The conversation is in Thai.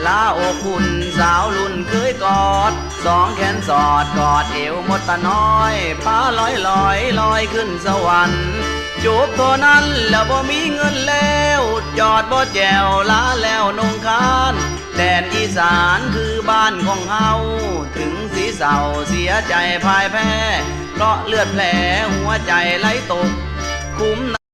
ลาอกบุญสาวรุ่นเคยกอดสองแขนสอดกอดเอวหมดตาน้อยพาลอยลอยลอยขึ้นสวรรค์จูบตัวนั้นแล้วบ่มีเงินแล้วจอดบ่แจวลาแล้วนงคานแดนอีสานคือบ้านของเฮาถึงสีเศร้าเสียใจพ่ายแพ้เพราะเลือดแผลหัวใจไหลตกคุ้ม